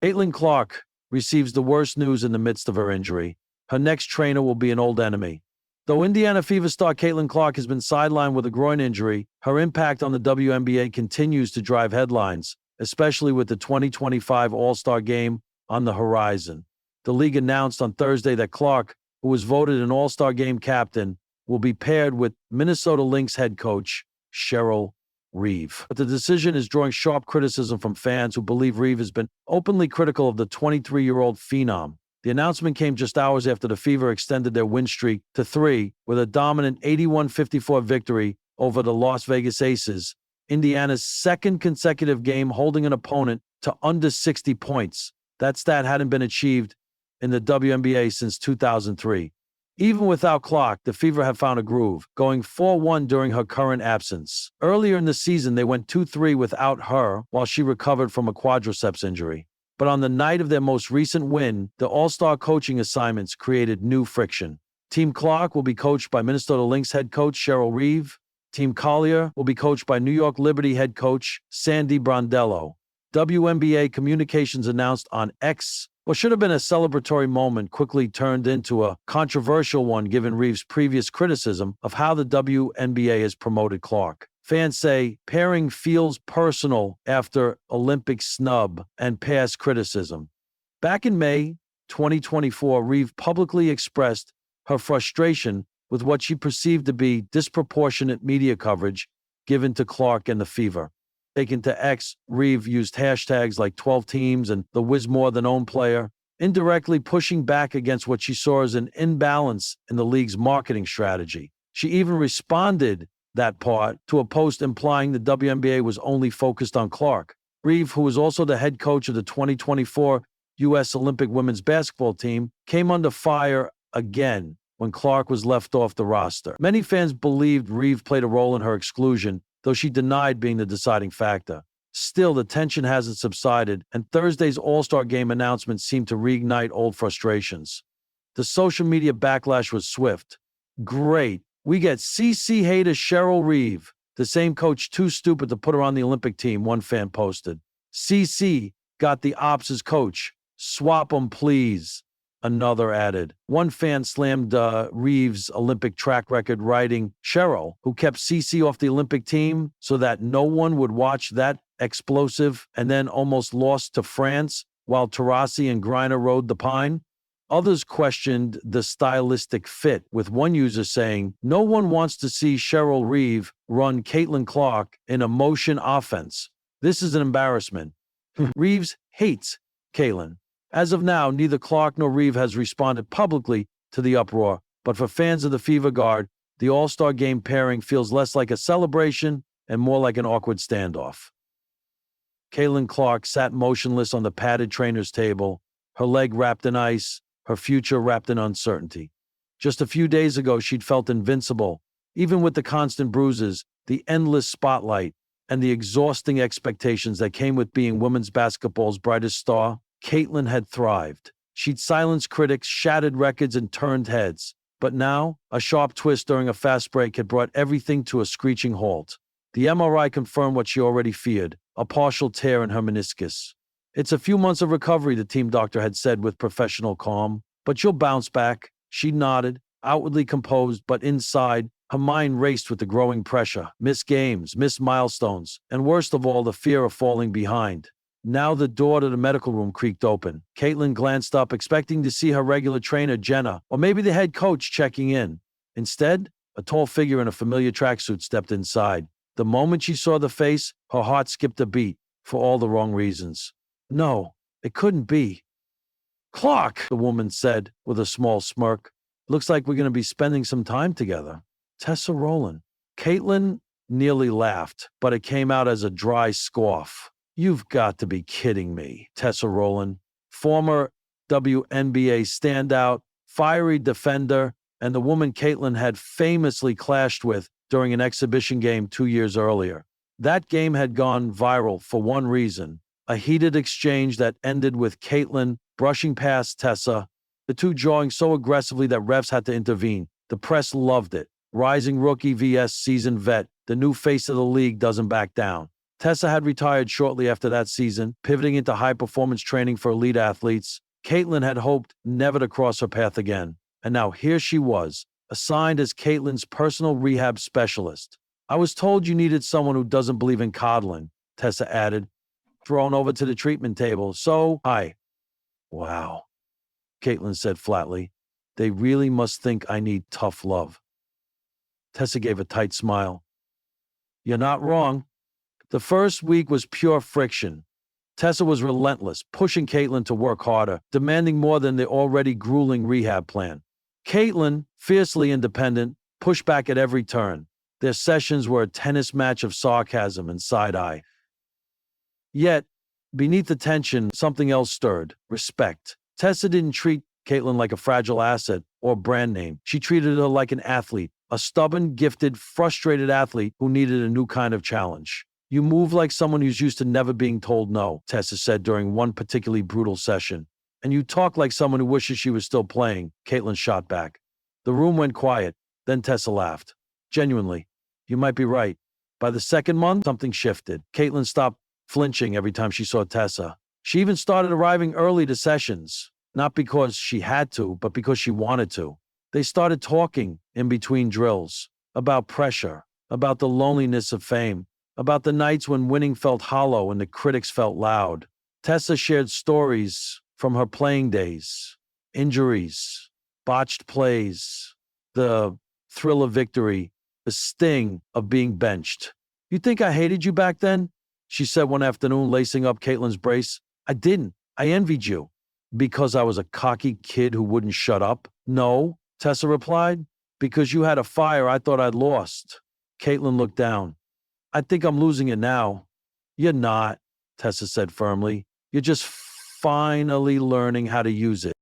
Caitlin Clark receives the worst news in the midst of her injury. Her next trainer will be an old enemy. Though Indiana Fever star Caitlin Clark has been sidelined with a groin injury, her impact on the WNBA continues to drive headlines, especially with the 2025 All-Star Game on the horizon. The league announced on Thursday that Clark, who was voted an All-Star Game captain, will be paired with Minnesota Lynx head coach Cheryl Reeve. But the decision is drawing sharp criticism from fans who believe Reeve has been openly critical of the 23-year-old phenom. The announcement came just hours after the Fever extended their win streak to 3 with a dominant 81-54 victory over the Las Vegas Aces, Indiana's second consecutive game holding an opponent to under 60 points. That stat hadn't been achieved in the WNBA since 2003. Even without Clark, the Fever have found a groove, going 4-1 during her current absence. Earlier in the season, they went 2-3 without her while she recovered from a quadriceps injury. But on the night of their most recent win, the all-star coaching assignments created new friction. Team Clark will be coached by Minnesota Lynx head coach Cheryl Reeve. Team Collier will be coached by New York Liberty head coach Sandy Brondello. WNBA communications announced on X what should have been a celebratory moment quickly turned into a controversial one given Reeve's previous criticism of how the WNBA has promoted Clark. Fans say pairing feels personal after Olympic snub and past criticism. Back in May 2024, Reeve publicly expressed her frustration with what she perceived to be disproportionate media coverage given to Clark and the Fever. Taken to X, Reeve used hashtags like 12 teams and the Wiz More Than Own player, indirectly pushing back against what she saw as an imbalance in the league's marketing strategy. She even responded that part to a post implying the WNBA was only focused on Clark. Reeve, who was also the head coach of the 2024 U.S. Olympic women's basketball team, came under fire again when Clark was left off the roster. Many fans believed Reeve played a role in her exclusion, though she denied being the deciding factor. Still, the tension hasn't subsided, and Thursday's All-Star Game announcement seemed to reignite old frustrations. The social media backlash was swift. Great. We get CC hater Cheryl Reeve, the same coach too stupid to put her on the Olympic team, one fan posted. CC got the ops as coach. Swap 'em, please, another added. One fan slammed Reeve's Olympic track record, writing, Cheryl, who kept CC off the Olympic team so that no one would watch that explosive and then almost lost to France while Taurasi and Griner rode the pine. Others questioned the stylistic fit, with one user saying, no one wants to see Cheryl Reeve run Caitlin Clark in a motion offense. This is an embarrassment. Reeves hates Caitlin. As of now, neither Clark nor Reeve has responded publicly to the uproar, but for fans of the Fever Guard, the All-Star Game pairing feels less like a celebration and more like an awkward standoff. Caitlin Clark sat motionless on the padded trainer's table, her leg wrapped in ice, her future wrapped in uncertainty. Just a few days ago, she'd felt invincible, even with the constant bruises, the endless spotlight, and the exhausting expectations that came with being women's basketball's brightest star. Caitlin had thrived. She'd silenced critics, shattered records, and turned heads. But now, a sharp twist during a fast break had brought everything to a screeching halt. The MRI confirmed what she already feared, a partial tear in her meniscus. It's a few months of recovery, the team doctor had said with professional calm. But you'll bounce back. She nodded, outwardly composed, but inside, her mind raced with the growing pressure. Missed games, missed milestones, and worst of all, the fear of falling behind. Now the door to the medical room creaked open. Caitlin glanced up, expecting to see her regular trainer, Jenna, or maybe the head coach checking in. Instead, a tall figure in a familiar tracksuit stepped inside. The moment she saw the face, her heart skipped a beat, for all the wrong reasons. No, it couldn't be. Clark, the woman said with a small smirk. Looks like we're going to be spending some time together. Tessa Rowland. Caitlin nearly laughed, but it came out as a dry scoff. You've got to be kidding me, Tessa Rowland, former WNBA standout, fiery defender, and the woman Caitlin had famously clashed with during an exhibition game 2 years earlier. That game had gone viral for one reason, a heated exchange that ended with Caitlin brushing past Tessa, the two jawing so aggressively that refs had to intervene. The press loved it. Rising rookie vs. seasoned vet, the new face of the league doesn't back down. Tessa had retired shortly after that season, pivoting into high-performance training for elite athletes. Caitlin had hoped never to cross her path again. And now here she was, assigned as Caitlin's personal rehab specialist. I was told you needed someone who doesn't believe in coddling, Tessa added, thrown over to the treatment table. So, Wow, Caitlin said flatly. They really must think I need tough love. Tessa gave a tight smile. You're not wrong. The first week was pure friction. Tessa was relentless, pushing Caitlin to work harder, demanding more than the already grueling rehab plan. Caitlin, fiercely independent, pushed back at every turn. Their sessions were a tennis match of sarcasm and side-eye. Yet, beneath the tension, something else stirred: respect. Tessa didn't treat Caitlin like a fragile asset or brand name. She treated her like an athlete, a stubborn, gifted, frustrated athlete who needed a new kind of challenge. You move like someone who's used to never being told no, Tessa said during one particularly brutal session. And you talk like someone who wishes she was still playing, Caitlin shot back. The room went quiet. Then Tessa laughed. Genuinely, you might be right. By the second month, something shifted. Caitlin stopped flinching every time she saw Tessa. She even started arriving early to sessions, not because she had to, but because she wanted to. They started talking in between drills about pressure, about the loneliness of fame, about the nights when winning felt hollow and the critics felt loud. Tessa shared stories from her playing days, injuries, botched plays, the thrill of victory, the sting of being benched. You think I hated you back then? She said one afternoon, lacing up Caitlin's brace. I didn't. I envied you. Because I was a cocky kid who wouldn't shut up? No, Tessa replied. Because you had a fire I thought I'd lost. Caitlin looked down. I think I'm losing it now. You're not, Tessa said firmly. You're just finally learning how to use it.